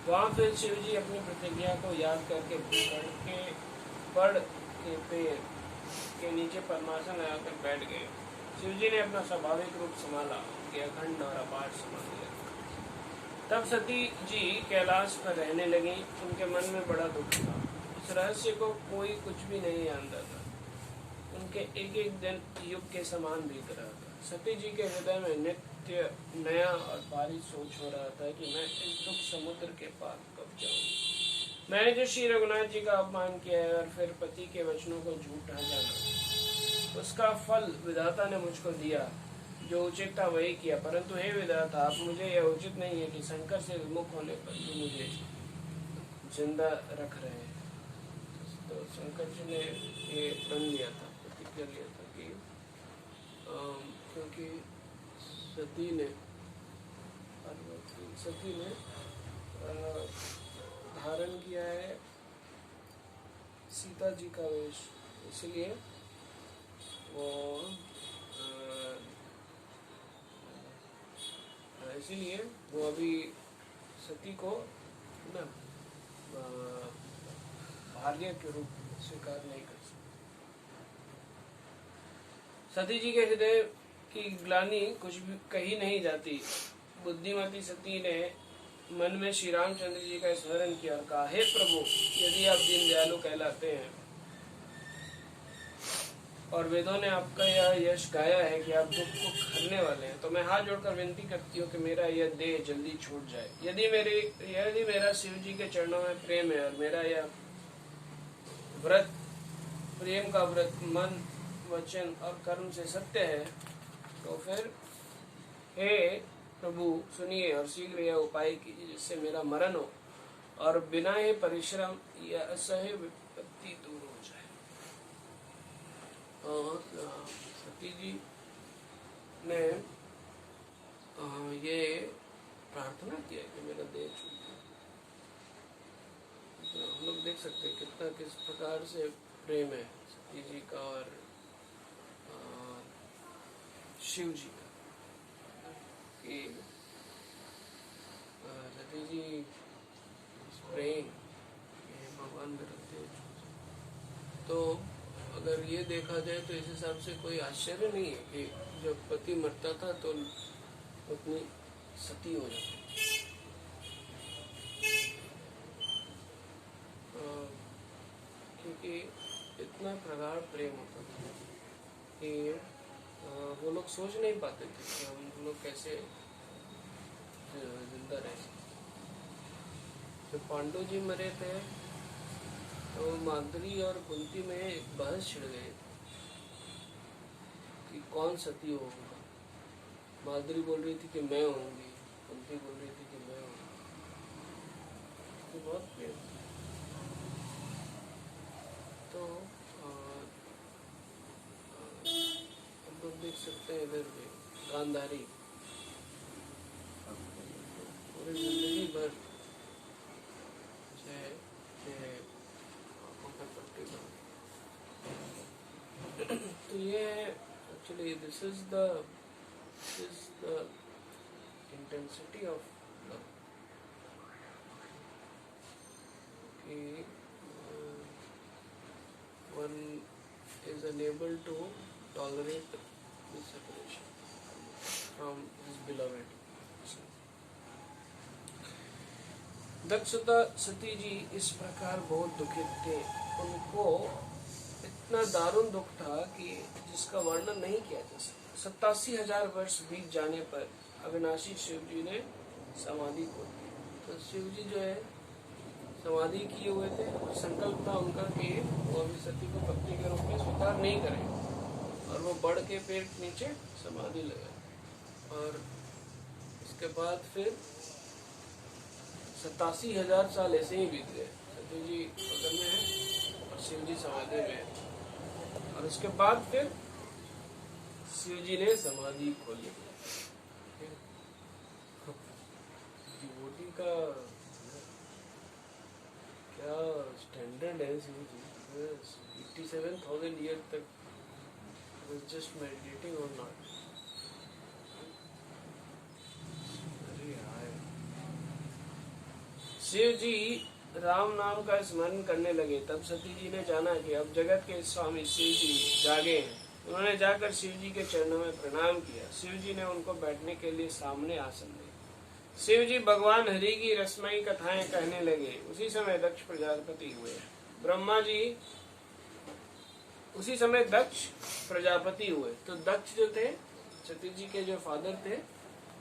वहाँ फिर शिव जी अपनी प्रतिज्ञा को याद करके पड़ के पेड़ के नीचे पद्मासन लगाकर बैठ गए। शिव जी ने अपना स्वाभाविक रूप संभाला कि अखंड और अपार समा लिया। तब सती जी कैलाश पर रहने लगी। उनके मन में बड़ा दुख था। इस रहस्य को कोई कुछ भी नहीं जानता था। उनके एक एक दिन युग के समान बीत रहा था। सती जी के हृदय में नित्य नया और भारी सोच हो रहा था कि मैं इस दुख समुद्र के पार कब जाऊं। मैंने जो श्री रघुनाथ जी का अपमान किया है और फिर पति के वचनों को झूठा जाना, उसका फल विधाता ने मुझको दिया। जो उचित था वही किया, परंतु हे विधाता, आप मुझे यह उचित नहीं है कि शंकर से विमुख होने पर भी मुझे जिंदा रख रहे हैं। तो शंकर जी ने ये प्रण लिया था, प्रतिज्ञा लिया था कि क्योंकि सती ने धारण किया है सीता जी का वेश, इसलिए वो इसीलिए वो अभी सती को ना भार्य के रूप में स्वीकार नहीं कर सकते। सती जी के हृदय की ग्लानि कुछ भी कही नहीं जाती। बुद्धिमती सती ने मन में श्री रामचंद्र जी का स्मरण किया और कहा, हे प्रभु, यदि आप दीन दयालु कहलाते हैं और वेदों ने आपका यह यश गाया है कि आप दुख को हरने वाले हैं, तो मैं हाथ जोड़कर विनती करती हूँ कि मेरा यह देह जल्दी छूट जाए। यदि मेरा शिव जी के चरणों में प्रेम है और मेरा यह व्रत, प्रेम का व्रत मन, वचन और कर्म से सत्य है, तो फिर हे प्रभु सुनिए और शीघ्र यह उपाय कीजिए जिससे मेरा मरण हो और बिना ही परिश्रम या असह्य विपत्ति दूर हो जाए। सती जी ने ये प्रार्थना किया कि मेरा देह छूट जाए। तो हम लोग देख सकते हैं कितना किस प्रकार से प्रेम है सती जी का और शिव जी का, कि सती जी प्रेम भगवान मेरा देह छूट जाए। तो अगर ये देखा जाए तो इस हिसाब से कोई आश्चर्य नहीं है कि जब पति मरता था तो पत्नी सती हो जाती। क्योंकि इतना प्रगाढ़ प्रेम होता था कि वो लोग सोच नहीं पाते थे कि हम लोग कैसे जिंदा रह सकते। जब पांडु जी मरे थे तो माद्री और कुंती में एक बहस छिड़ गई कि कौन सती होगा। माद्री बोल रही थी कि मैं होंगी, कुंती बोल रही थी कि मैं होंगी। तो बहुत प्रेम। तो हम लोग देख सकते हैं इधर भी गांधारी पूरी जिंदगी भर तो ये actually this is the intensity of love कि one is unable to tolerate the separation from his beloved. दक्षता सती जी इस प्रकार बहुत दुखित थे। उनको इतना दारुण दुख था कि जिसका वर्णन नहीं किया जा सकता। 87,000 वर्ष बीत जाने पर अविनाशी शिव जी ने समाधि को दी। तो शिव जी जो है समाधि किए हुए थे और संकल्प था उनका कि वो अभी सती को पत्नी के रूप में स्वीकार नहीं करेंगे, और वो बढ़ के पेड़ के नीचे समाधि लगाए। और उसके बाद फिर 87,000 साल ऐसे ही बीत गए। सती जी पकड़ में है और शिव जी समाधि में है, और उसके बाद फिर शिव जी ने समाधि खोली। डिवोटी का क्या स्टैंडर्ड है शिव जी। 87,000 ईयर तक जस्ट मेडिटेटिंग और नॉट। शिव जी राम नाम का स्मरण करने लगे। तब सती जी ने जाना कि अब जगत के स्वामी शिव जी जागे हैं। उन्होंने जाकर शिव जी के चरणों में प्रणाम किया। शिव जी ने उनको बैठने के लिए सामने आसन दिया। शिव जी भगवान हरि की रसमयी कथाएं कहने लगे। उसी समय दक्ष प्रजापति हुए। ब्रह्मा जी उसी समय दक्ष प्रजापति हुए। तो दक्ष जो थे, सती जी के जो फादर थे,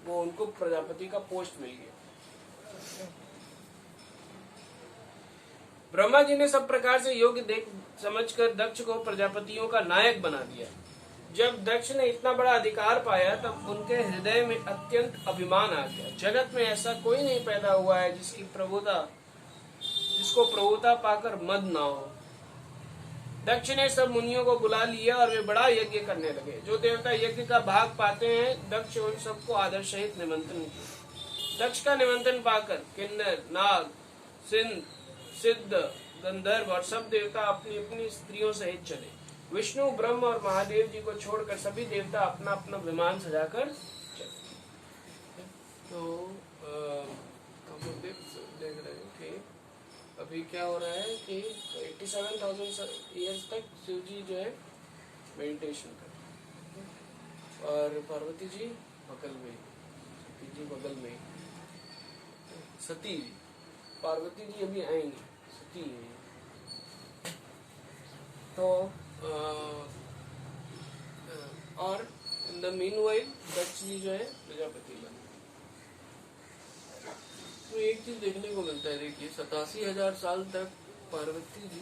वो उनको प्रजापति का पोस्ट मिल गया। ब्रह्मा जी ने सब प्रकार से योग्य देख समझकर दक्ष को प्रजापतियों का नायक बना दिया। जब दक्ष ने इतना बड़ा अधिकार पाया तब उनके हृदय में अत्यंत अभिमान आ गया। जगत में ऐसा कोई नहीं पैदा हुआ है जिसको प्रभुता पाकर मद ना हो। दक्ष ने सब मुनियों को बुला लिया और वे बड़ा यज्ञ करने लगे। जो देवता यज्ञ का भाग पाते हैं, दक्ष उन सबको आदर सहित निमंत्रण किया। दक्ष का निमंत्रण पाकर किन्नर, नाग, सिद्ध, गंधर्व और सब देवता अपनी अपनी स्त्रियों सहित चले। विष्णु, ब्रह्म और महादेव जी को छोड़कर सभी देवता अपना अपना विमान सजाकर चले। तो हम लोग देख रहे हैं कि अभी क्या हो रहा है कि 87,000 ईयर्स तक शिव जी जो है मेडिटेशन कर रहे हैं और पार्वती जी बगल में, सती जी बगल में, सती जी, पार्वती जी अभी आएंगी, सती है। तो और इन द मीनवाइल दक्ष जी जो है प्रजापति बने। तो एक चीज देखने को मिलता है, देखिए 87,000 साल तक पार्वती जी,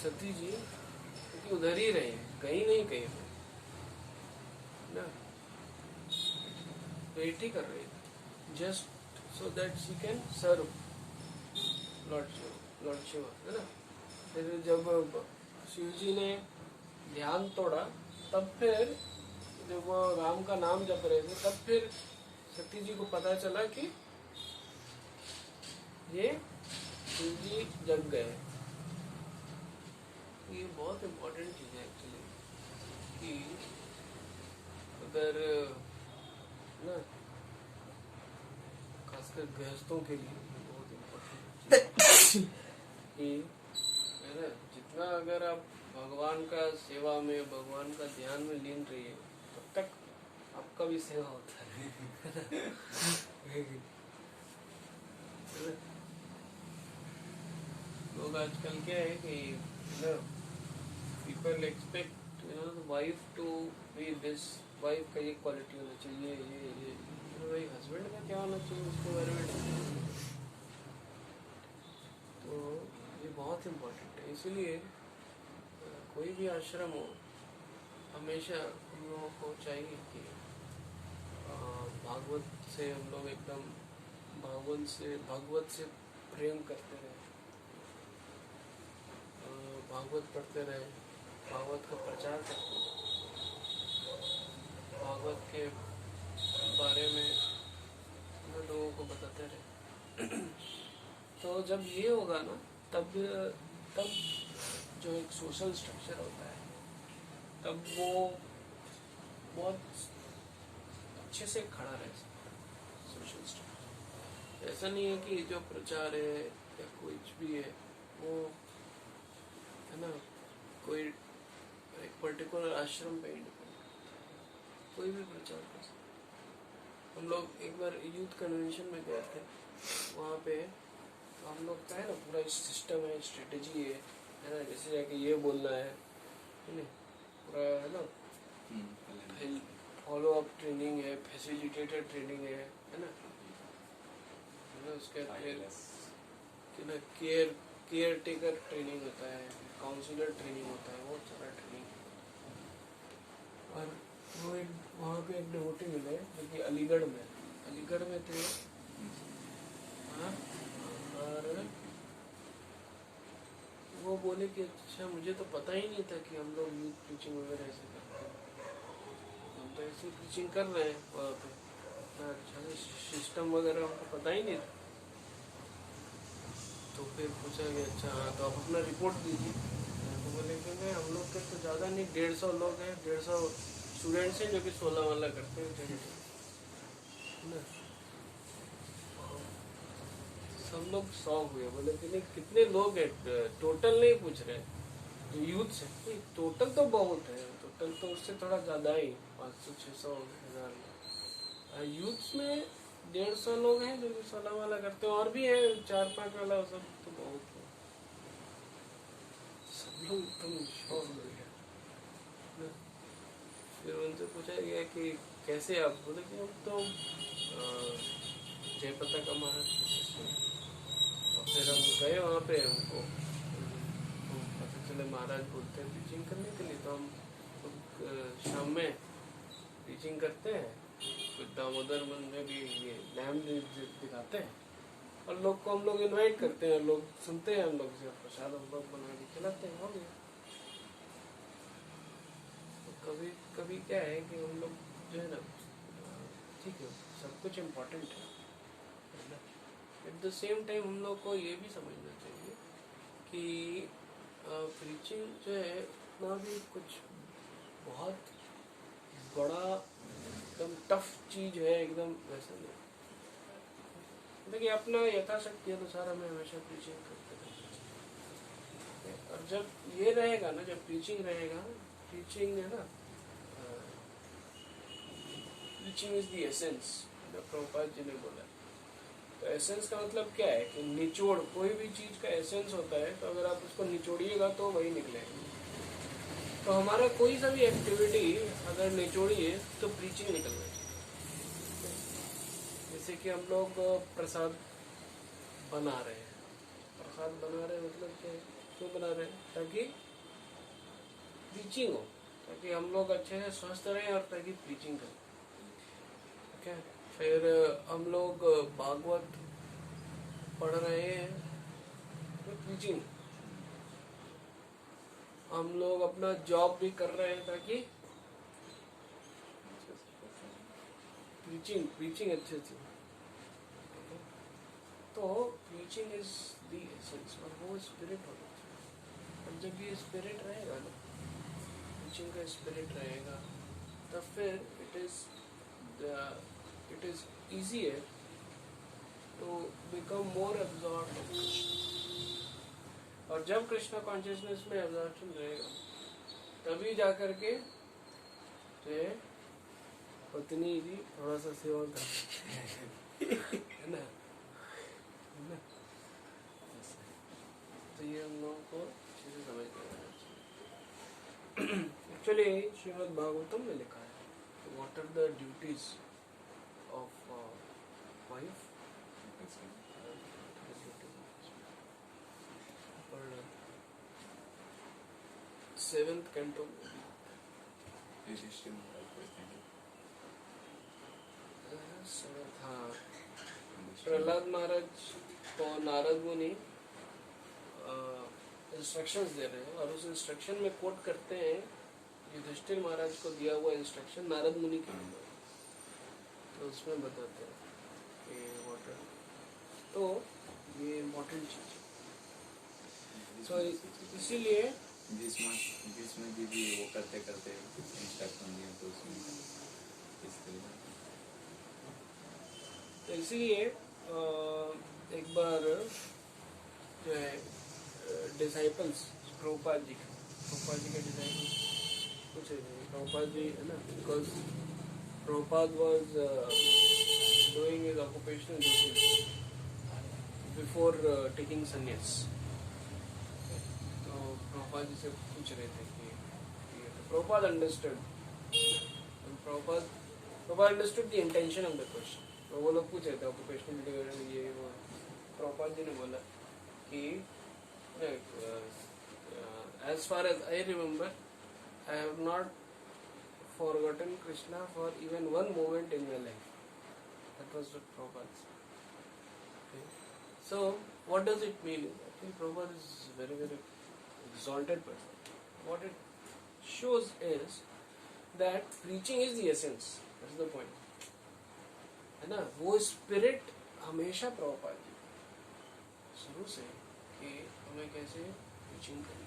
सती जी क्योंकि उधर ही रहे, कहीं नहीं कहीं ना, वेट ही कर रहे थे just so that she can serve lord Shiva, है ना। फिर जब शिव जी ने ध्यान तोड़ा तब फिर जब वो राम का नाम जप रहे थे तब फिर सती जी को पता चला कि ये शिव जी जग गए। ये बहुत इम्पोर्टेंट चीज है एक्चुअली कि अगर ना, खासकर गृहस्थों के लिए बहुत इम्पोर्टेंट कि है ना, जितना अगर आप भगवान का सेवा में, भगवान का ध्यान में लीन रहिए तब तक आपका भी सेवा होता है। लोग आजकल क्या है कि people expect wife to be this, wife का ये क्वालिटी होना चाहिए, ये भाई हस्बैंड का क्या होना चाहिए उसके बारे में। तो ये बहुत इम्पोर्टेंट है। इसलिए कोई भी आश्रम हो, हमेशा हम लोगों को चाहिए कि भागवत से हम लोग एकदम भागवत से प्रेम करते रहे, भागवत पढ़ते रहे, भागवत का प्रचार करते रहे, भागवत के बारे में लोगों को बताते रहे। तो जब ये होगा ना तब जो एक सोशल स्ट्रक्चर होता है तब वो बहुत अच्छे से खड़ा रह सकता है। सोशल स्ट्रक्चर ऐसा नहीं है कि जो प्रचार है या कुछ भी है वो है ना, कोई एक पर्टिकुलर आश्रम पे कोई भी प्रचार कर सकता। हम लोग एक बार यूथ कन्वेंशन में गए थे, वहाँ पे हम लोग का है ना पूरा सिस्टम है, स्ट्रेटेजी है ना, जैसे जाके ये बोलना है नहीं, पूरा है ना, फॉलो अप ट्रेनिंग है, फैसिलिटेटेड ट्रेनिंग है ना, उसके बाद केयर टेकर ट्रेनिंग होता है, काउंसलर ट्रेनिंग होता है, बहुत सारा ट्रेनिंग। और वो एक वहाँ पे एक डिवोटी मिले जो कि अलीगढ़ में थे। हाँ, और वो बोले कि अच्छा मुझे तो पता ही नहीं था कि हम लोग यूथ प्रीचिंग वगैरह ऐसे करते हैं, हम तो ऐसी प्रीचिंग कर रहे हैं वहाँ पे, अच्छा सिस्टम वगैरह हमको पता ही नहीं था। तो फिर पूछा कि अच्छा हाँ तो आप अपना रिपोर्ट दीजिए। तो बोले कि नहीं हम लोग के तो ज़्यादा नहीं, 150 लोग हैं, 150 स्टूडेंट्स हैं जो कि 16 वाला करते हैं ना। सब लोग शौक हुए, बोले कि नहीं कितने लोग हैं, टोटल नहीं पूछ रहे, तो यूथ से टोटल तो बहुत है, टोटल तो उससे थोड़ा ज़्यादा ही 500-600 1000 यूथ में 150 लोग हैं जो सलाह वाला करते हैं, और भी है 4-5 वाला, सब तो बहुत है। सब लोग एकदम शौक हो गया। फिर उनसे पूछा गया कि कैसे आप, बोले कि हम तो जयपता का महाराज के शिष्य हैं। और फिर हम गए वहाँ पे, हमको पता चले महाराज बोलते हैं टीचिंग करने के लिए, तो हम शाम में टीचिंग करते हैं, फिर दामोदर वन में भी ये लैम्प दिखाते हैं, और लोग को हम लोग इनवाइट करते हैं, लोग सुनते हैं, हम लोग से प्रसाद हम लोग बना के खिलाते हैं, हो गया। तो कभी कभी क्या है कि हम लोग जो है ना, ठीक है सब कुछ इम्पोर्टेंट है ना, एट द सेम टाइम हम लोग को ये भी समझना चाहिए कि प्रीचिंग जो है ना भी कुछ बहुत बड़ा एकदम टफ चीज है, एकदम वैसा नहीं। देखिए अपना यथाशक्ति अनुसार हमें हमेशा प्रीचिंग करते रहना चाहिए। और जब ये रहेगा ना, जब प्रीचिंग रहेगा, प्रीचिंग है ना, preaching is the essence, Prabhupada ji ने बोला। तो एसेंस का मतलब क्या है कि निचोड़, कोई भी चीज का एसेंस होता है, तो अगर आप उसको निचोड़िएगा तो वही निकलेगा। तो हमारा कोई सा भी एक्टिविटी अगर निचोड़िए तो प्रीचिंग निकलना चाहिए। जैसे कि हम लोग प्रसाद बना रहे हैं, प्रसाद बना रहे हैं मतलब क्यों बना रहे हैं, ताकि प्रीचिंग हो, ताकि हम लोग अच्छे से स्वस्थ रहें और ताकि प्रीचिंग करें। ओके, फिर हम लोग भागवत पढ़ रहे हैं तो प्रीचिंग, हम लोग अपना जॉब भी कर रहे हैं ताकि प्रीचिंग अच्छे से। तो प्रीचिंग इज द एसेंस, और वो स्पिरिट होना चाहिए। और जब ये स्पिरिट रहेगा ना, प्रीचिंग का स्पिरिट रहेगा, तब फिर it is easier to become more absorbed in Krishna। और जब कृष्णा कॉन्शियसनेस में एब्जॉर्प्शन रहेगा, तभी जाकर के पत्नी भी थोड़ा सा सेवा कर है ना, तो ये हम लोगों को अच्छे से समझ में आना चाहिए। एक्चुअली श्रीमद् भागवतम में लिखा है what are the duties of wife, और 7th कैंटो हाँ, प्रहलाद महाराज को नारद मुनि इंस्ट्रक्शंस दे रहे हैं, और उस इंस्ट्रक्शन में कोट करते हैं युधिष्ठिर महाराज को दिया हुआ इंस्ट्रक्शन नारद मुनि के लिए। तो उसमें बताते हैं कि वाटर, तो ये इम्पोर्टेंट चीज है। तो इसीलिए जिसमें भी वो करते करते इंस्ट्रक्शन दिया, तो उसमें तो इसीलिए एक बार जो है डिसाइपल्स प्रभुपाद जी के डिसाइपल्स कुछ प्रभुपाद जी है ना, because Prabhupada was doing his occupational duty before taking संन्यास। तो प्रभुपाद जी से पूछ रहे थे कि Prabhupada understood, Prabhupada understood the intention of the question. तो वो लोग पूछ रहे थे ऑक्यूपेशनल ड्यूटी ये वो। प्रभुपाद जी ने बोला कि as far as I remember, I have not forgotten Krishna for even one moment in my life. That was what Prabhupada said. Okay. So, what does it mean? I think Prabhupada is very, very exalted person. What it shows is that preaching is the essence. That's the point. है ना, वो spirit हमेशा प्रभुपाद जी शुरू से कि हमें कैसे preaching करनी,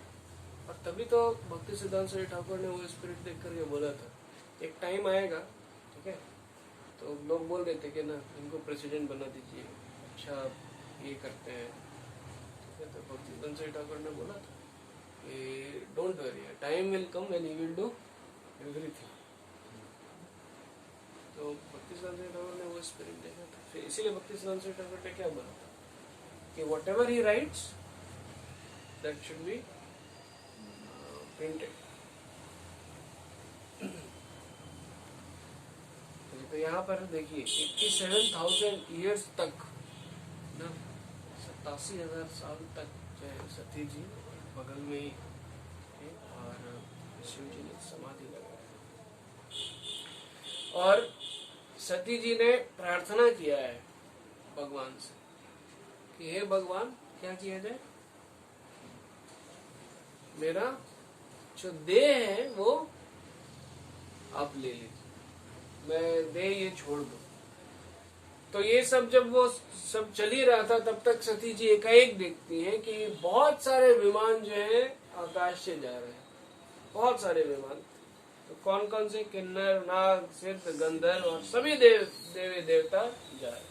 और तभी तो भक्ति सिद्धांत सरस्वती ठाकुर ने वो स्पिरिट देख करके बोला था एक टाइम आएगा, ठीक है, तो लोग बोल देते कि ना इनको प्रेसिडेंट बना दीजिए, अच्छा ये करते हैं। तो भक्ति संजय ठाकुर ने बोला था कि don't worry, time will come when he will do everything. तो भक्ति संजय ठाकुर ने वो स्पिरिट देखा था, फिर इसीलिए भक्ति संजय ठाकुर ने क्या बोला था कि what ever he rights that should be printed. तो यहाँ पर देखिए 87,000 ईयर्स तक ना, 87,000 साल तक जो है सती जी बगल में ही थे और शिव जी ने समाधि लगाई। और सती जी ने प्रार्थना किया है भगवान से कि हे भगवान, क्या किया जाए, मेरा जो देह है वो आप ले लीजिए, मैं देह ये छोड़ दूं। तो ये सब जब वो सब चल ही रहा था तब तक सती जी एकाएक देखती हैं कि बहुत सारे विमान जो है आकाश से जा रहे हैं, बहुत सारे विमान। तो कौन कौन से, किन्नर, नाग, सिद्ध, गंधर्व और सभी देवी देवता जा रहे हैं।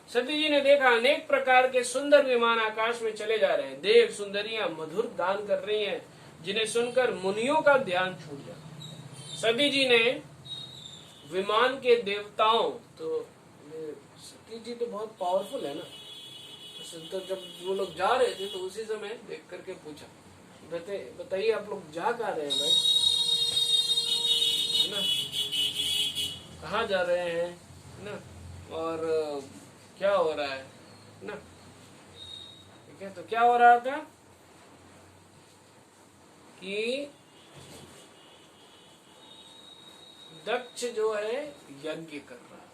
सती जी ने देखा अनेक प्रकार के सुंदर विमान आकाश में चले जा रहे हैं। देव सुंदरियां मधुर गान कर रही हैं, जिन्हें सुनकर मुनियों का ध्यान छूट जाता। सती जी ने विमान के देवताओं, तो सती जी तो बहुत पावरफुल है ना, तो जब वो लोग जा रहे थे तो उसी समय देख करके पूछा, बताइए आप लोग जा कहाँ रहे हैं भाई, है ना, कहाँ जा रहे हैं, है ना, और क्या हो रहा है ना। ठीक है, तो क्या हो रहा था कि दक्ष जो है यज्ञ कर रहा है।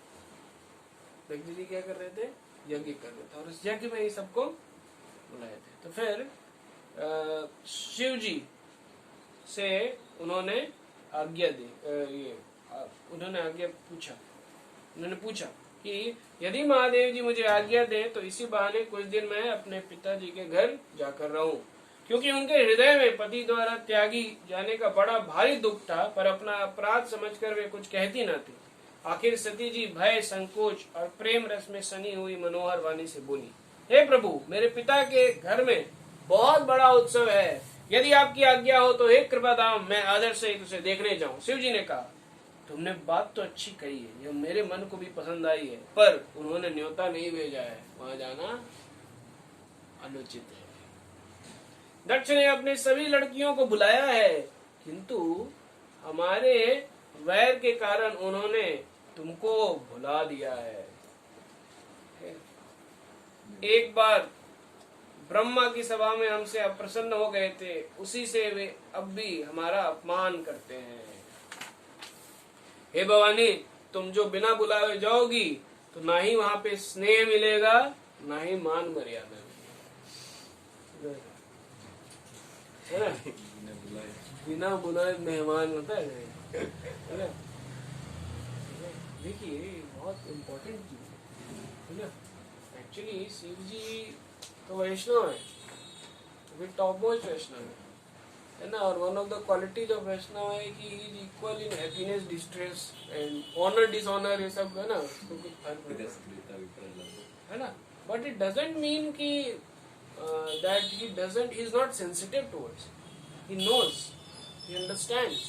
दक्ष जी क्या कर रहे थे, यज्ञ कर रहे थे, और उस यज्ञ में ही सबको बुलाए थे। तो फिर शिव जी से उन्होंने आज्ञा दी, उन्होंने आज्ञा पूछा, उन्होंने पूछा कि यदि महादेव जी मुझे आज्ञा दें तो इसी बहाने कुछ दिन मैं अपने पिताजी के घर जाकर रहूं, क्योंकि उनके हृदय में पति द्वारा त्यागी जाने का बड़ा भारी दुख था, पर अपना अपराध समझकर वे कुछ कहती न थी। आखिर सती जी भय, संकोच और प्रेम रस में सनी हुई मनोहर वाणी से बोली, हे प्रभु, मेरे पिता के घर में बहुत बड़ा उत्सव है, यदि आपकी आज्ञा हो तो हे कृपाधाम, मैं आदर से उसे देखने जाऊं। शिव जी ने कहा, तुमने बात तो अच्छी कही है, जो मेरे मन को भी पसंद आई है, पर उन्होंने न्योता नहीं भेजा है, वहां जाना अनुचित है। दक्ष ने अपने सभी लड़कियों को बुलाया है, किंतु हमारे वैर के कारण उन्होंने तुमको भुला दिया है। एक बार ब्रह्मा की सभा में हमसे अप्रसन्न हो गए थे, उसी से वे अब भी हमारा अपमान करते हैं। हे भवानी, तुम जो बिना बुलाए जाओगी तो ना ही वहां पे स्नेह मिलेगा, ना ही मान मर्यादा मिलेगी, है ना। बिना बुलाए मेहमान होता है ना। देखिए बहुत इम्पोर्टेंट चीज है ना। एक्चुअली शिव जी तो वैष्णव है, वे टॉप मोस्ट वैष्णव है ना। और one of the qualities of Vaishnav है कि he is equal in happiness, distress and honour, dishonour, ये सब है ना, उसको कुछ फर्क नहीं पड़ता, है ना। बट इट डजंट मीन कि that he is not sensitive towards, he knows, he understands.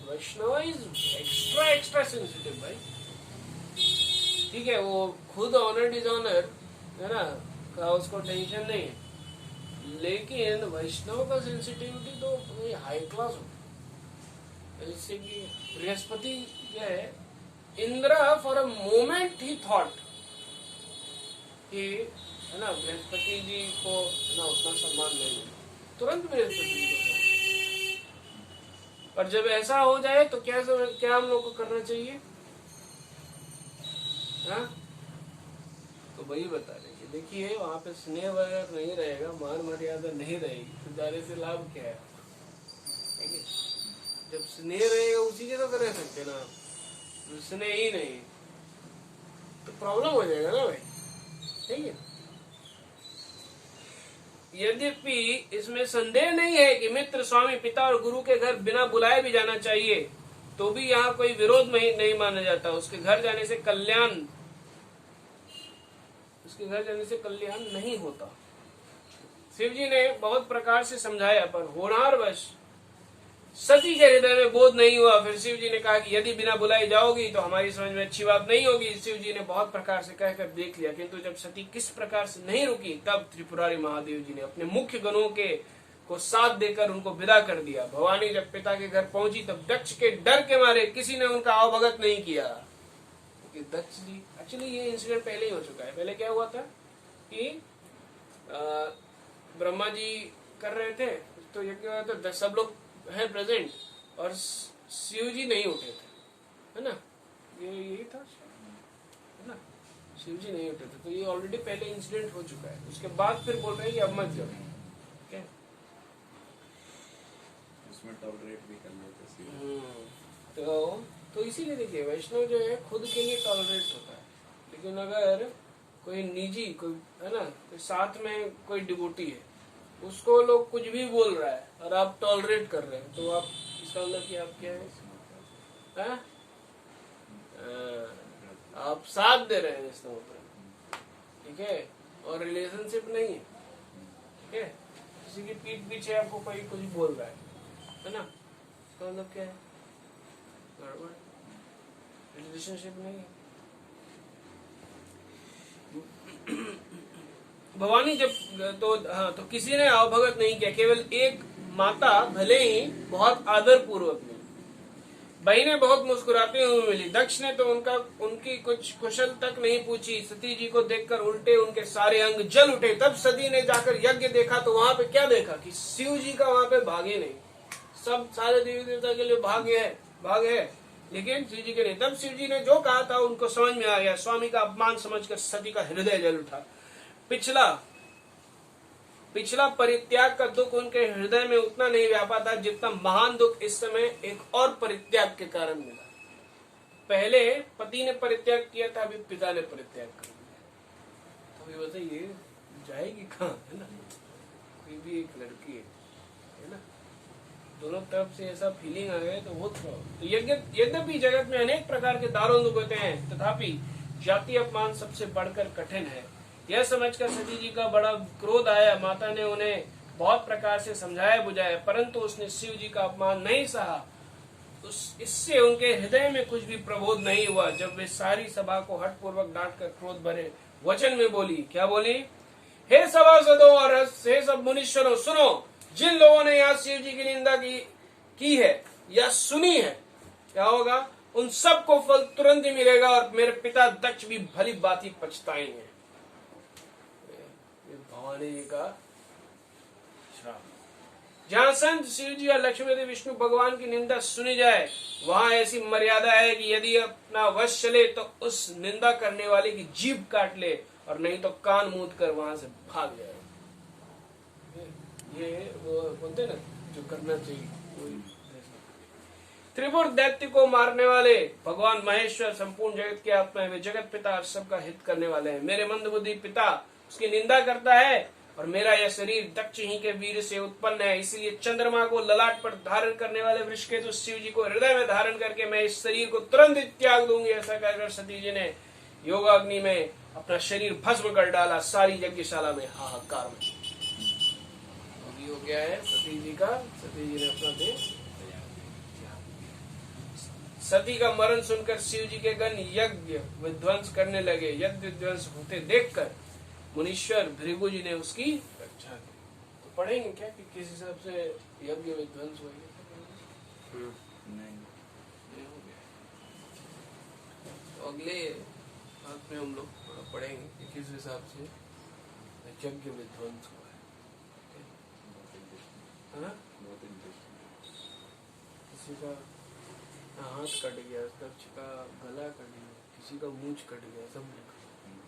Vaishnava is extra sensitive भाई, ठीक है। वो खुद ऑनर डिसऑनर है ना का उसको टेंशन नहीं है, लेकिन वैष्णव का सेंसिटिविटी तो हाई क्लास होता है। जैसे कि बृहस्पति क्या है, Indra for a moment he thought कि है ना बृहस्पति जी को है ना उतना सम्मान नहीं, तुरंत बृहस्पति जी को। पर जब ऐसा हो जाए तो क्या हम लोग को करना चाहिए, हाँ? तो वही बता रहे कि देखिए वहां पे स्नेह वगैरह नहीं रहेगा, मान मर्यादा नहीं रहेगी, तो जाने से लाभ क्या है। जब स्नेह रहेगा उसी के तो कर सकते ना, स्नेह ही नहीं तो प्रॉब्लम हो जाएगा ना भाई, ठीक है। यद्यपि इसमें संदेह नहीं है कि मित्र, स्वामी, पिता और गुरु के घर बिना बुलाए भी जाना चाहिए, तो भी यहाँ कोई विरोध नहीं माना जाता। उसके घर जाने से कल्याण उसके घर जाने से कल्याण नहीं होता। शिव जी ने बहुत प्रकार से समझाया, पर होनारवश सती के हृदय में बोध नहीं हुआ। फिर शिव जी ने कहा कि यदि बिना बुलाई जाओगी तो हमारी समझ में अच्छी बात नहीं होगी। शिव जी ने बहुत प्रकार से कहकर देख लिया, किंतु जब सती किस प्रकार से नहीं रुकी, तब त्रिपुरारी महादेव जी ने अपने मुख्य गणों के को साथ देकर उनको विदा कर दिया। भवानी जब पिता के घर पहुंची तब दक्ष के डर के मारे किसी ने उनका अवभगत नहीं किया। दक्ष जी, एक्चुअली ये इंसिडेंट पहले ही हो चुका है। पहले क्या हुआ था कि ब्रह्मा जी कर रहे थे तो यज्ञ हुआ, तो सब लोग हैं प्रेजेंट और शिव जी नहीं उठे थे, है ना, ये यही था, है ना, शिव जी नहीं उठे थे। तो ये ऑलरेडी पहले इंसिडेंट हो चुका है। उसके बाद फिर बोल रहे हैं कि अब मत जाओ, क्या उसमें टॉलरेट भी कर लेते शिव। तो इसीलिए देखिए वैष्णव जो है खुद के लिए टॉलरेट होता है, लेकिन अगर कोई निजी कोई है ना, कोई साथ में कोई डिवोटी है, उसको लोग कुछ भी बोल रहा है और आप टॉलरेट कर रहे हैं, तो आप इसका मतलब कि आप क्या है? आप साथ दे रहे हैं इसका मतलब, ठीक है, और रिलेशनशिप नहीं है, ठीक है। किसी की पीठ पीछे आपको कोई कुछ बोल रहा है ना, इसका मतलब क्या है? गड़बड़, रिलेशनशिप नहीं है। भवानी जब तो किसी ने अवभगत नहीं किया, केवल एक माता भले ही बहुत आदर पूर्वक मिली, बहनें बहुत मुस्कुराते हुए मिली। दक्ष ने तो उनकी कुछ कुशल तक नहीं पूछी। सती जी को देखकर उल्टे उनके सारे अंग जल उठे। तब सती ने जाकर यज्ञ देखा तो वहां पे क्या देखा कि शिव जी का वहां पे भाग्य नहीं, सब सारे देवी देवता के लिए भाग्य है, लेकिन शिव जी के नहीं। तब शिव जी ने जो कहा था उनको समझ में आ गया। स्वामी का अपमान समझकर सती का हृदय जल उठा। पिछला परित्याग का दुख उनके हृदय में उतना नहीं व्यापा था जितना महान दुख इस समय एक और परित्याग के कारण मिला। पहले पति ने परित्याग किया था, अभी पिता ने परित्याग कर दिया। तो ये बताइए जाएगी कहाँ, है ना। कोई भी एक लड़की है ना, दोनों तरफ से ऐसा फीलिंग आ गया तो बहुत तो यद्यपि जगत में अनेक प्रकार के दारुण दुख होते हैं, तथापि जाति अपमान सबसे बढ़कर कठिन है। यह समझकर सती जी का बड़ा क्रोध आया। माता ने उन्हें बहुत प्रकार से समझाया बुझाया, परंतु उसने शिव जी का अपमान नहीं सहा। इससे उनके हृदय में कुछ भी प्रबोध नहीं हुआ। जब वे सारी सभा को हठपूर्वक डांटकर क्रोध भरे वचन में बोली, क्या बोली? हे सभासदों और हे सब मुनीश्वरों, सुनो, जिन लोगों ने यहाँ शिव जी की निंदा की है या सुनी है, क्या होगा? उन सबको फल तुरंत ही मिलेगा और मेरे पिता दक्ष भी भली बात पछताएंगे। भवानी जी का श्राप। जहाँ संत शिव जी और लक्ष्मी देवी विष्णु भगवान की निंदा सुनी जाए, वहां ऐसी मर्यादा है कि यदि अपना वश चले तो उस निंदा करने वाले की जीभ काट ले, और नहीं तो कान मूंद कर वहां से भाग जाए। ये वो बोलते ना जो करना चाहिए। त्रिपुर दैत्य को मारने वाले भगवान महेश्वर संपूर्ण जगत के आत्मा है। वे जगत पिता और सबका हित करने वाले हैं। मेरे मंदबुद्धि पिता उसकी निंदा करता है और मेरा यह शरीर दक्ष ही के वीर से उत्पन्न है। इसलिए चंद्रमा को ललाट पर धारण करने वाले वृषकेतु शिव जी को हृदय में धारण करके मैं इस शरीर को तुरंत त्याग दूंगी। ऐसा कहकर सती जी ने योगाग्नि में अपना शरीर भस्म कर डाला। सारी यज्ञशाला में हाहाकार मची। हो गया है सती जी का, सती जी ने अपना देह। सती का मरण सुनकर शिव जी के गण यज्ञ विध्वंस करने लगे। यज्ञ विध्वंस होते देखकर मुनीश्वर भृगु जी ने उसकी रक्षा की। तो पढ़ेंगे क्या कि किस हिसाब से यज्ञ विध्वंस हुआ? नहीं हो गया। तो अगले बात में हम लोग पढ़ेंगे कि किस हिसाब से यज्ञ विध्वंस हुआ है। किसी का हाथ कट गया, दक्ष का गला कट गया, किसी का मूंछ कट गया, सब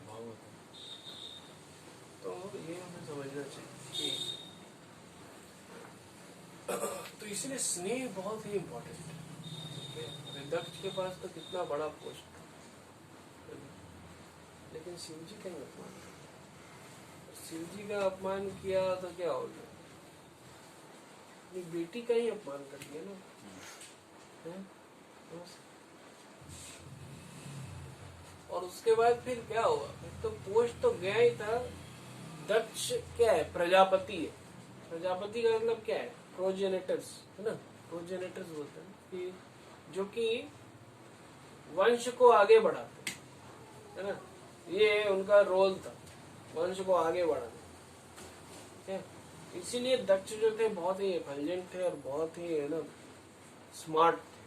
भागवत। तो ये हमें समझना चाहिए तो इसलिए स्नेह बहुत ही इम्पोर्टेंट है। दक्ष के पास तो कितना बड़ा पोस्ट, लेकिन शिव जी का ही अपमान किया। शिव जी का अपमान किया तो क्या हो गया? अपनी बेटी का ही अपमान कर दिया ना। और उसके बाद फिर क्या हुआ, फिर तो पोस्ट तो गया ही था। दक्ष क्या है, प्रजापति है। प्रजापति का मतलब क्या है, प्रोजेनेटर्स है ना, प्रोजेनेटर्स बोलते हैं कि जो कि वंश को आगे बढ़ाते है ना, ये उनका रोल था, वंश को आगे बढ़ाना। ठीक है, इसीलिए दक्ष जो थे बहुत ही इंटेलिजेंट थे और बहुत ही है ना स्मार्ट थे।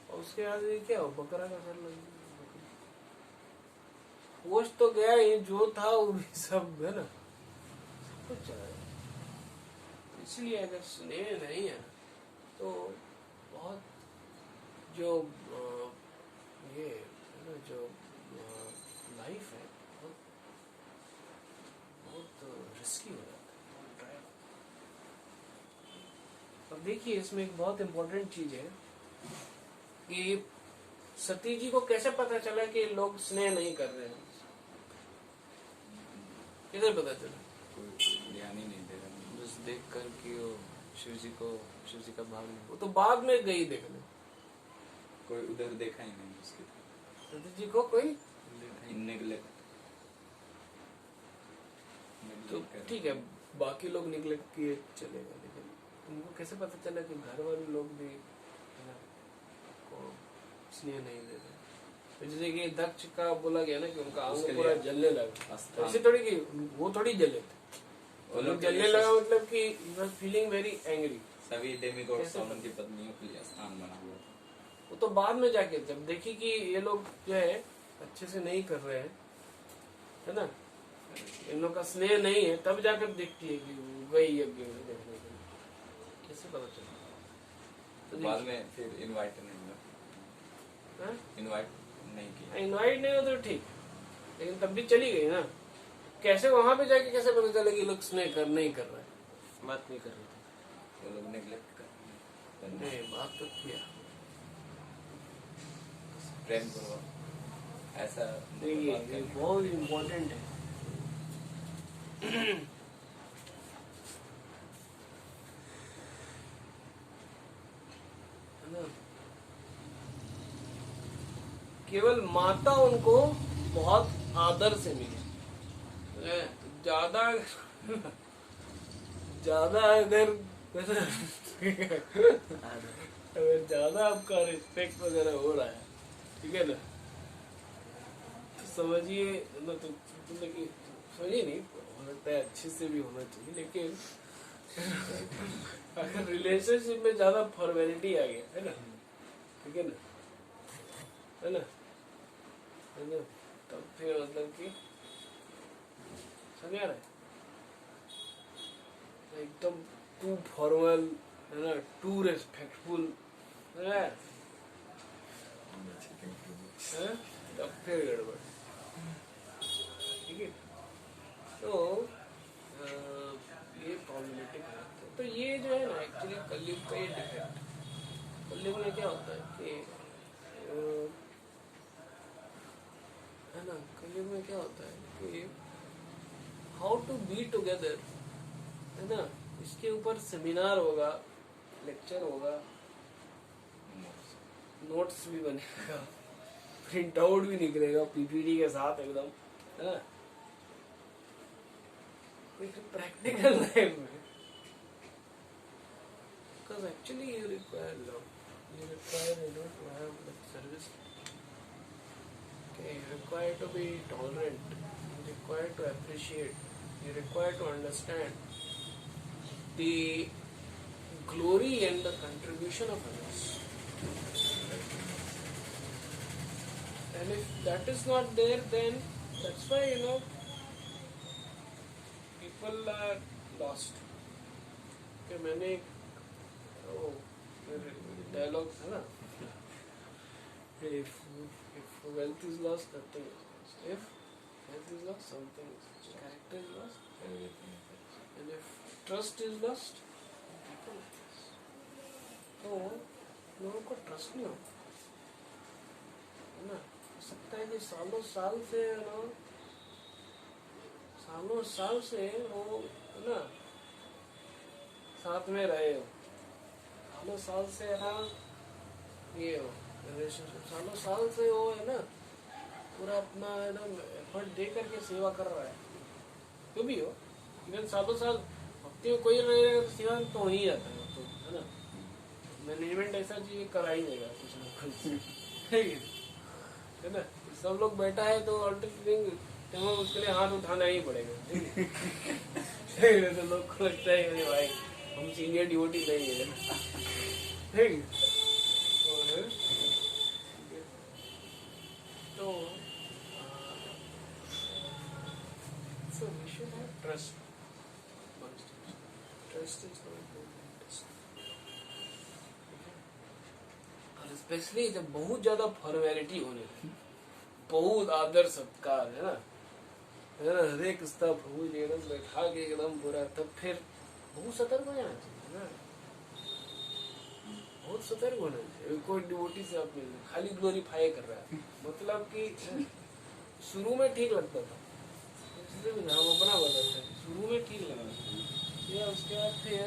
और उसके बाद ये क्या हो, बकरा का सर लग पोष तो गया ही, जो था वो भी सब है ना, सब कुछ चला गया। इसलिए अगर स्नेह नहीं है तो बहुत जो ये है ना, जो लाइफ है बहुत बहुत रिस्की हो जाता है। अब देखिए इसमें एक बहुत इम्पोर्टेंट चीज है कि सती जी को कैसे पता चला कि लोग स्नेह नहीं कर रहे हैं, किधर पता चला? कोई ध्यान ही नहीं दे रहा, बस देख कर कि वो शिव जी का भाग नहीं। वो तो बाद में गई देखने, कोई उधर देखा ही नहीं उसकी तरफ। सती जी को कोई नेगलेक्ट तो ठीक है, बाकी लोग निगलेक्ट किए चलेगा, लेकिन उनको कैसे पता चला कि घर वाले लोग भी है ना को स्नेह नहीं दे रहे? तो जैसे कि दक्ष का बोला गया ना कि उनका अंग उसके पूरा लिए जलने लगा, आस्थान। ऐसे थोड़ी कि वो थोड़ी जले थे, वो लोग जलने लगा मतलब कि he was feeling very angry। सभी डेमिगॉड्स कैसे और उनकी पत्नियों के लिए स्थान बना हुआ था। वो तो बाद में जाके जब देखी कि ये लोग जो है अच्छे से नहीं कर रहे हैं है ना, इन लोग का स्नेह नहीं है, तब जाकर देखती है कि वो गई यज्ञ में देखने के लिए। कैसे पता चला? तो बाद में फिर इनवाइट नहीं हुआ, इनवाइट नहीं किया। इनवाइट नहीं हो तो ठीक, लेकिन तब भी चली गई ना। कैसे वहां पे जाके कैसे पता चला कि लोग स्नेह कर नहीं कर रहे हैं? बात नहीं कर रहे थे। वो लोग नेगलेक्ट कर नहीं, बात तो किया। प्रेम पूर्वक ऐसा देखिए बात ये करने का। बहुत इम्पोर्टेंट है। है ना, केवल माता उनको बहुत आदर से मिली, ज्यादा ज्यादा अगर ज्यादा आपका रिस्पेक्ट वगैरह हो रहा है, ठीक है ना, तो समझिए ना, तो समझिए नहीं, हो सकता है अच्छे से भी होना चाहिए, लेकिन अगर रिलेशनशिप में ज्यादा फॉर्मेलिटी आ गया है ना, ठीक है ना, है ना, तब फिर मतलब कि समझ आ रहा है, एकदम टू फॉर्मल है ना, टू रेस्पेक्टफुल है ना, तब फिर गड़बड़। ठीक है, तो ये प्रॉब्लमेटिक है। तो ये जो है ना एक्चुअली कलयुग का ये डिफेक्ट, कलयुग में क्या होता है कि है ना, कलयुग में क्या होता है कि हाउ टू बी टुगेदर है ना, इसके ऊपर सेमिनार होगा, लेक्चर होगा, नोट्स भी बनेगा, प्रिंट आउट भी निकलेगा पीपीटी के साथ एकदम, है ना, प्रैक्टिकल लाइफ में। Because actually you require love, you require to have like service, okay, you require to be tolerant, you require to appreciate, you require to understand the glory and the contribution of others. And if that is not there, then that's why people are lost. कि मैंने dialogue है ना, if wealth is lost, nothing is lost. If health is lost, something is lost. Character is lost, and if trust is lost, people are lost. तो लोगों को trust नहीं होता है ना, हो सकता है कि सालों साल से वो है ना साथ में रहे हो, सालों साल से ना ये हो, रिलेशनशिप सालों साल से वो है ना, पूरा अपना है ना एफर्ट दे करके सेवा कर रहा है, जो भी हो, इवन सालों साल हफ्ते में कोई रहेगा तो सेवा तो हो ही जाता है, तो है ना। मैनेजमेंट ऐसा चीज करा ही देगा कुछ ना कुछ, है ना। सब लोग बैठा है तो अल्टरनेटिंग तो उसके लिए हाथ उठाना ही पड़ेगा, ठीक है। तो लोग को लगता है अरे भाई हम सीनियर डिवोटी नहीं है, ठीक है। और तो so we should have trust. Trust is not important. और स्पेशली जब बहुत ज्यादा फॉर्मेलिटी होने लगे, बहुत आदर सत्कार है ना, हरे कृष्णा प्रभु जी एकदम बैठा के एकदम पूरा, तब फिर बहुत सतर्क हो जाना चाहिए ना, बहुत सतर्क होना चाहिए। कोई डिवोटी से आप मिल खाली ग्लोरीफाई कर रहा है, मतलब कि शुरू में ठीक लगता था, हम अपना बताते हैं, शुरू में ठीक लगा या उसके बाद फिर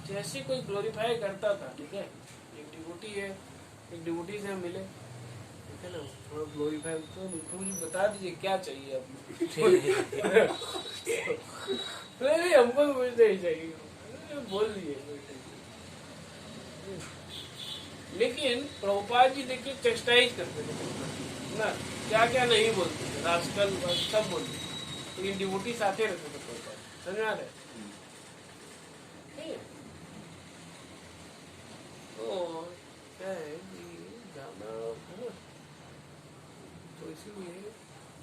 जैसे कोई ग्लोरीफाई करता था, ठीक है, एक डिवोटी है, एक डिवोटी से हम मिले, ठीक है ना, थोड़ा ग्लोरीफाई तो मुझे बता दीजिए क्या चाहिए आपको, नहीं हमको तो कुछ नहीं चाहिए, बोल दिए। लेकिन प्रभुपाद जी देखिए चेस्टाइज करते थे ना, क्या क्या नहीं बोलते थे, रास्कल सब बोलते थे, लेकिन डिवोटी साथे रहते थे प्रभुपाद, समझ आ रहा है। तो क्या है कि जाना है ना, तो इसीलिए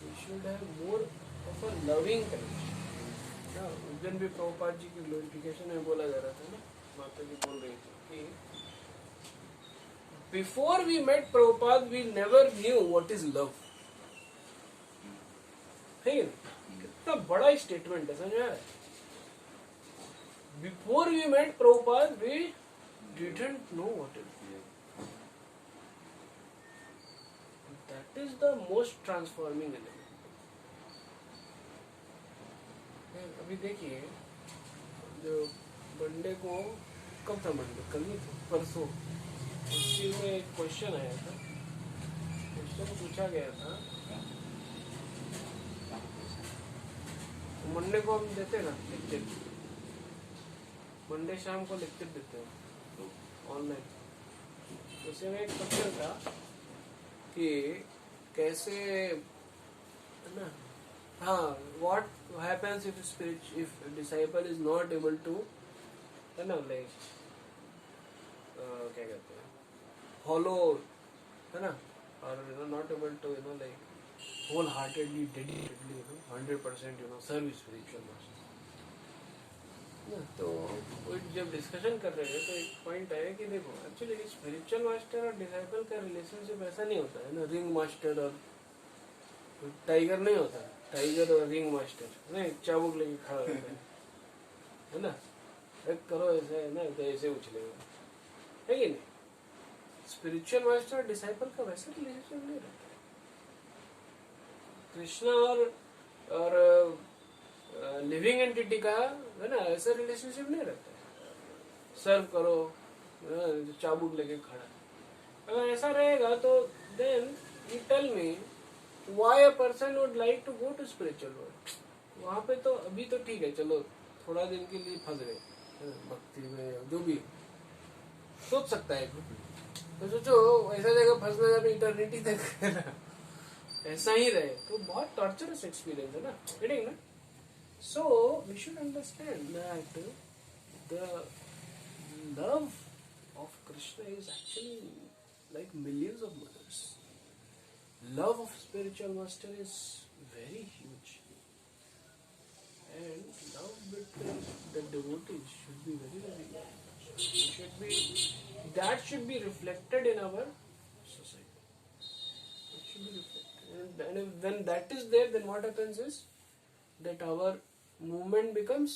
we should have more of a loving connection। ना उस दिन भी प्रभुपाद जी की ग्लोरिफिकेशन में बोला जा रहा था ना, माता जी बोल रही थी कि before we met Prabhupada we never knew what is love, है ना, कितना बड़ा स्टेटमेंट है, समझ में। Before we met Prabhupada we didn't know what is love, that is the most transforming element। अभी देखिए जो मंडे को, कब था मंडे, कल ही था, परसों, उसी में एक क्वेश्चन आया था, क्वेश्चन पूछा गया था, मंडे को हम देते हैं ना लेक्चर, मंडे शाम को लेक्चर देते हैं ऑनलाइन, उसी में एक क्वेश्चन था कि कैसे, है ना, हाँ, what happens if disciple is not able to, है ना, like क्या कहते हैं, follow, है ना, और not able to, like wholeheartedly, dedicatedly, 100%, serve spiritual master। तो वो जब डिस्कशन कर रहे हैं तो एक पॉइंट है कि देखो एक्चुअली स्पिरिचुअल मास्टर और डिसाइपल का रिलेशनशिप ऐसा नहीं होता है ना, रिंग मास्टर और टाइगर नहीं होता, टाइगर और रिंग मास्टर नहीं, चाबुक लेके खड़ा रहता है ना, एक करो ऐसे है ना, तो ऐसे उछलेगा, है कि नहीं। स्पिरिचुअल मास्टर और डिसाइपल का वैसा रिलेशनशिप नहीं रहता है। कृष्णा और लिविंग एंटिटी का, है ना, ऐसा रिलेशनशिप नहीं रहता है, सर्व करो, चाबुक लेके खड़ा। अगर ऐसा रहेगा तो then you tell me why a person would like to go to spiritual world. वहां पे तो अभी तो ठीक है, चलो थोड़ा दिन के लिए फंस गए भक्ति में, जो भी सोच सकता है, तो सोचो ऐसा जगह फंसना जब इटर्निटी तक है ना, ऐसा ही रहे तो बहुत टॉर्चरस एक्सपीरियंस है ना, रीडिंग ना। So we should understand that the love of Krishna is actually like millions of mothers. Love of spiritual master is very huge, and love between the devotees should be very large. That should be reflected in our society. It should be reflected, and when that is there, then what happens is that our movement becomes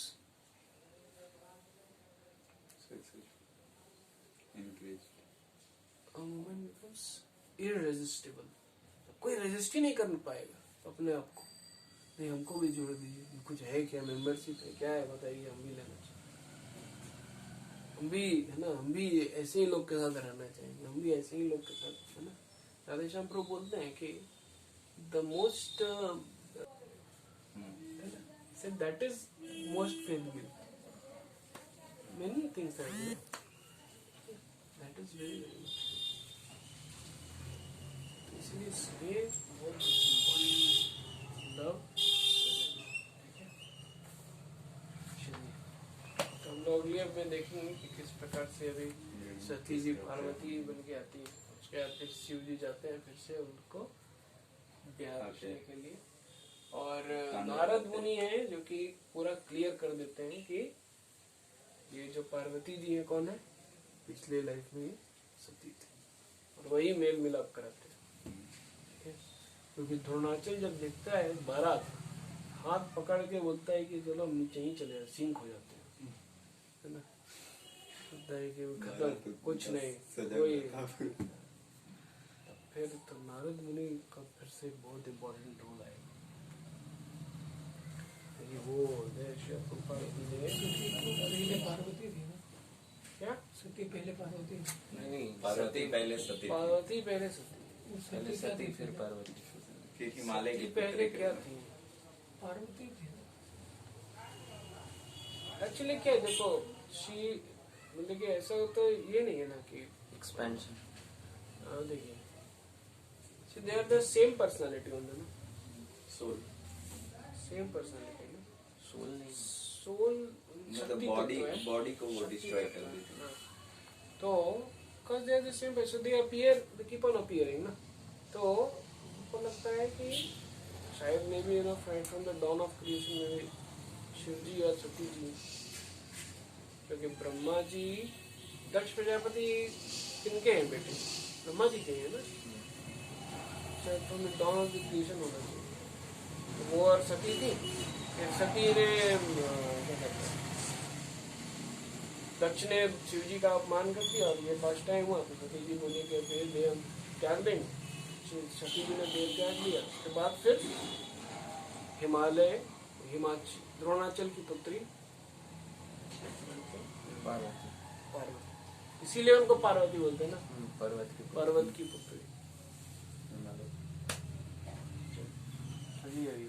irresistible। कोई resist ही नहीं कर पाएगा अपने आप को, नहीं हमको भी जोड़ दीजिए, कुछ है क्या, मेंबरशिप है क्या है बताइए, हम भी लेना चाहिए। हम भी है ना, हम भी ऐसे ही लोग के साथ रहना चाहेंगे, हम भी ऐसे ही लोग के साथ, है ना। राधेश्याम प्रभु बोलते हैं कि the most that is most faithful, many things are that is very very much, इसलिए स्नेह बहुत इम्पोर्टेंट, लव। तो हम लोग अगले में देखेंगे कि किस प्रकार से अभी सती जी पार्वती बन के आती है, उसके बाद फिर शिव जी जाते हैं फिर से उनको ब्याह करने के लिए, और नारद मुनि है जो कि पूरा क्लियर कर देते हैं कि ये जो पार्वती जी है कौन है, पिछले लाइफ में सती थी, और वही मेल मिलाप कराते हैं, ठीक है। क्योंकि द्रोणाचल जब देखता है बारात, हाथ पकड़ के बोलता है कि चलो हम नीचे ही चले, सिंक हो जाते हैं, है ना, बोलता है कि खत्म, कुछ नहीं कोई। फिर तो नारद मुनि का फिर से बहुत इम्पोर्टेंट रोल आएगा, वो पहले पार्वती थी ना, क्या सती पहले पार्वती, नहीं, पार्वती पहले सती थी। पार्वती पहले सती, पहले सती फिर पार्वती। फिर हिमालय की पहले पुत्री क्या के- थी पार्वती थी ना। एक्चुअली क्या है, देखो शी मतलब कि ऐसा तो ये नहीं है ना कि एक्सपेंशन। देखिए they are the same personality होंगे ना, सोल, सेम पर्सनालिटी ना, सोल नहीं, सोल मतलब बॉडी को वो डिस्ट्रॉय कर देती है। तो cause they are the same person, they appear, they keep on appearing ना, तो हमको लगता है कि शायद maybe from the dawn of creation में भी शिव जी और सती जी, क्योंकि ब्रह्मा जी दक्ष प्रजापति किनके हैं बेटे, ब्रह्मा जी के हैं ना, शायद from the dawn of the creation होना चाहिए, तो वो और सती थी, फिर सती ने क्या कहते हैं, दक्ष ने शिव जी का अपमान कर दिया और ये फर्स्ट टाइम हुआ, तो सती जी बोले कि फिर देह हम त्याग देंगे, सती जी ने देह त्याग दिया। उसके बाद फिर हिमालय, हिमाचल, द्रोणाचल की पुत्री पार्वती। पार्वती, इसीलिए उनको पार्वती बोलते हैं ना, पर्वत की पर्वत की पुत्री। चलिए अभी